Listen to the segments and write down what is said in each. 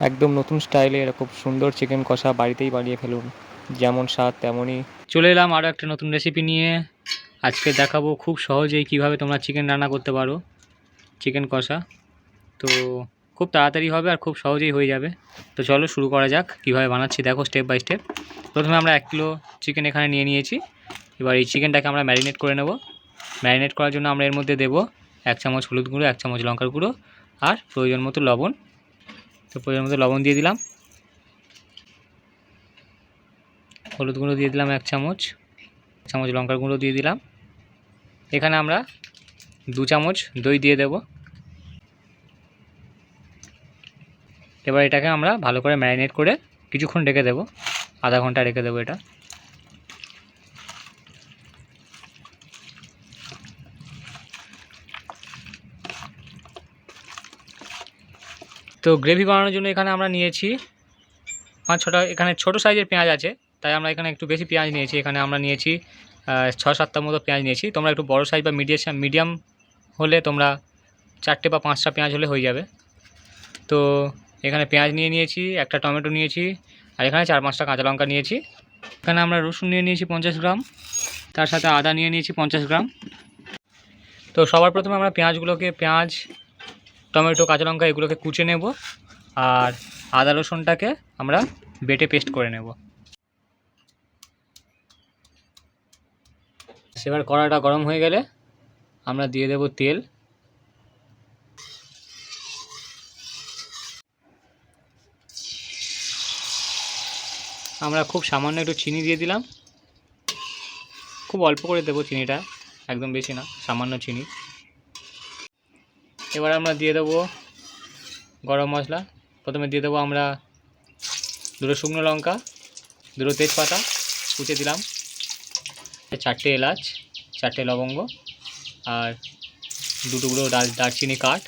একদম নতুন স্টাইলে এরকম সুন্দর চিকেন কষা বাড়িতেই বানিয়ে ফেলুন। যেমন স্বাদ তেমনই। চলে এলাম আরও একটা নতুন রেসিপি নিয়ে। আজকে দেখাবো খুব সহজেই কিভাবে তোমরা চিকেন রান্না করতে পারো, চিকেন কষা। তো খুব তাড়াতাড়ি হবে আর খুব সহজেই হয়ে যাবে। তো চলো শুরু করা যাক। কীভাবে বানাচ্ছি দেখো স্টেপ বাই স্টেপ। প্রথমে আমরা 1 কিলো চিকেন এখানে নিয়ে নিয়েছি। এবার এই চিকেনটাকে আমরা ম্যারিনেট করে নেব। ম্যারিনেট করার জন্য আমরা এর মধ্যে দেবো 1 চামচ হলুদ গুঁড়ো, 1 চামচ লঙ্কার গুঁড়ো আর প্রয়োজন মতো লবণ। তো প্রয়োজন মতো লবণ দিয়ে দিলাম, হলুদ গুঁড়ো দিয়ে দিলাম 1 চামচ, 1 চামচ লঙ্কার গুঁড়ো দিয়ে দিলাম। এখানে আমরা 2 চামচ দই দিয়ে দেব। এবার এটাকে আমরা ভালো করে ম্যারিনেট করে কিছুক্ষণ রেখে দেবো, আধা ঘন্টা রেখে দেবো এটা। তো গ্রেভি বানানোর জন্য এখানে আমরা নিয়েছি 5-6টা, এখানে ছোটো সাইজের পেঁয়াজ আছে তাই আমরা এখানে একটু বেশি পেঁয়াজ নিয়েছি। এখানে আমরা নিয়েছি 6-7টা মতো পেঁয়াজ নিয়েছি। তোমরা একটু বড়ো সাইজ বা মিডিয়াম হলে তোমরা 4টে বা 5টা পেঁয়াজ হলে হয়ে যাবে। তো এখানে পেঁয়াজ নিয়েছি, একটা টমেটো নিয়েছি আর এখানে 4-5টা কাঁচা লঙ্কা নিয়েছি। এখানে আমরা রসুন নিয়েছি 50 গ্রাম, তার সাথে আদা নিয়েছি 50 গ্রাম। তো সবার প্রথমে আমরা পেঁয়াজ, টমেটো, কাঁচা লঙ্কা এগুলোকে কুচে নেব আর আদা রসুনটাকে আমরা বেটে পেস্ট করে নেব। এবার কড়াটা গরম হয়ে গেলে আমরা দিয়ে দেব তেল। আমরা খুব সামান্য একটু চিনি দিয়ে দিলাম, খুব অল্প করে দেবো চিনিটা, একদম বেশি না, সামান্য চিনি। এবার আমরা দিয়ে দেবো গরম মশলা। প্রথমে দিয়ে দেবো আমরা 2টো শুকনো লঙ্কা, 2টো তেজপাতা কুচে দিলাম, 4টে এলাচ, 4টে লবঙ্গ আর 2 টুকরো দারচিনি কাঠ।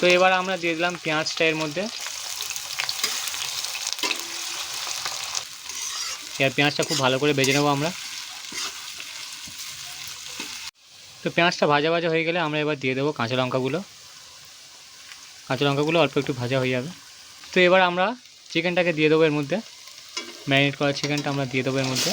তো এবার আমরা দিয়ে দিলাম পেঁয়াজটা এর মধ্যে। এবার পেঁয়াজটা খুব ভালো করে ভেজে নেবো আমরা। তো পেঁয়াজটা ভাজা হয়ে গেলে আমরা এবার দিয়ে দেবো কাঁচা লঙ্কাগুলো। অল্প একটু ভাজা হয়ে যাবে। তো এবার আমরা চিকেনটাকে দিয়ে দেবো এর মধ্যে, ম্যারিনেট করা চিকেনটা আমরা দিয়ে দেবো এর মধ্যে।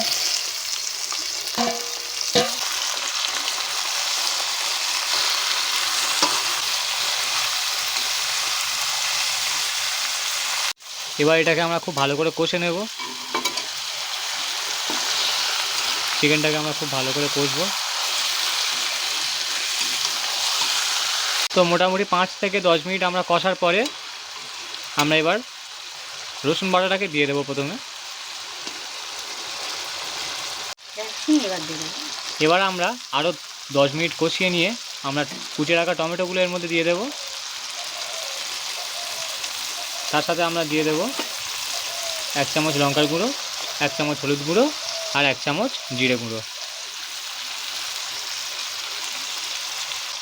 এবার এটাকে আমরা খুব ভালো করে কষে নেব। চিকেনটাকে আমরা খুব ভালো করে কষবো। তো মোটামুটি 5 থেকে 10 মিনিট আমরা কষার পরে আমরা এবার রসুন বাটাটাকে দিয়ে দেবো প্রথমে। এবার আমরা আরও 10 মিনিট কষিয়ে নিয়ে আমরা কুচে রাখা টমেটোগুলো এর মধ্যে দিয়ে দেবো। তার সাথে আমরা দিয়ে দেবো 1 চামচ লঙ্কার গুঁড়ো, 1 চামচ হলুদ গুঁড়ো আর 1 চামচ জিরে গুঁড়ো।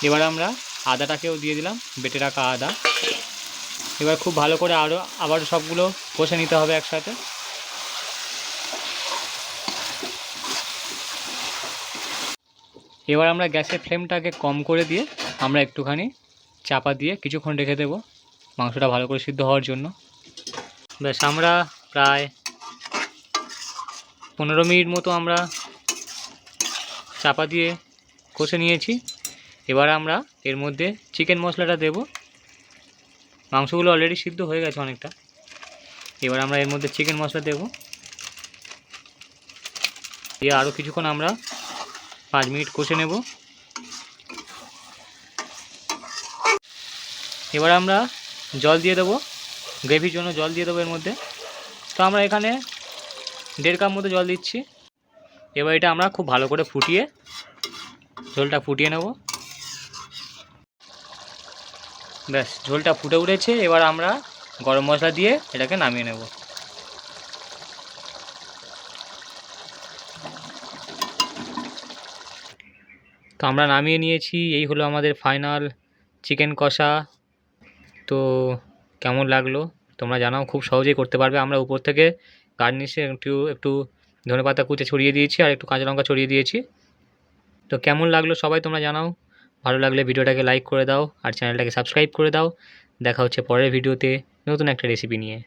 এবার আমরা আদাটাকেও দিয়ে দিলাম, বেটে রাখা আদা। এবার খুব ভালো করে আবার সবগুলো কষে নিতে হবে একসাথে। এবার আমরা গ্যাসের ফ্লেমটাকে কম করে দিয়ে আমরা একটুখানি চাপা দিয়ে কিছুক্ষণ রেখে দেবো মাংসটা ভালো করে সিদ্ধ হওয়ার জন্য। ব্যাস আমরা প্রায় 15 মিনিট মতো আমরা চাপা দিয়ে কষে নিয়েছি। এবার আমরা এর মধ্যে চিকেন মশলাটা দেব। মাংসগুলো অলরেডি সিদ্ধ হয়ে গেছে অনেকটা। এবার আমরা এর মধ্যে চিকেন মশলা দেব, দিয়ে আরও কিছুক্ষণ আমরা 5 মিনিট কষে নেব। এবার আমরা জল দিয়ে দেবো, গ্রেভির জন্য জল দিয়ে দেবো এর মধ্যে। তো আমরা এখানে 1.5 কাপ মতো জল দিচ্ছি। এবার এটা আমরা খুব ভালো করে ঝোলটা ফুটিয়ে নেব। ব্যাস ঝোলটা ফুটে উঠেছে। এবার আমরা গরম মশলা দিয়ে এটাকে নামিয়ে নেব। তো আমরা নামিয়ে নিয়েছি। এই হলো আমাদের ফাইনাল চিকেন কষা। তো কেমন লাগলো তোমরা জানাও, খুব সহজেই করতে পারবে। আমরা উপর থেকে গার্নিশে একটু ধনেপাতা কুচে ছড়িয়ে দিয়েছি আর একটু কাঁচা লঙ্কা ছড়িয়ে দিয়েছি। তো কেমন লাগলো সবাই তোমরা জানাও। ভালো লাগলে ভিডিওটাকে লাইক করে দাও আর চ্যানেলটাকে সাবস্ক্রাইব করে দাও। দেখা হচ্ছে পরের ভিডিওতে নতুন একটা রেসিপি নিয়ে।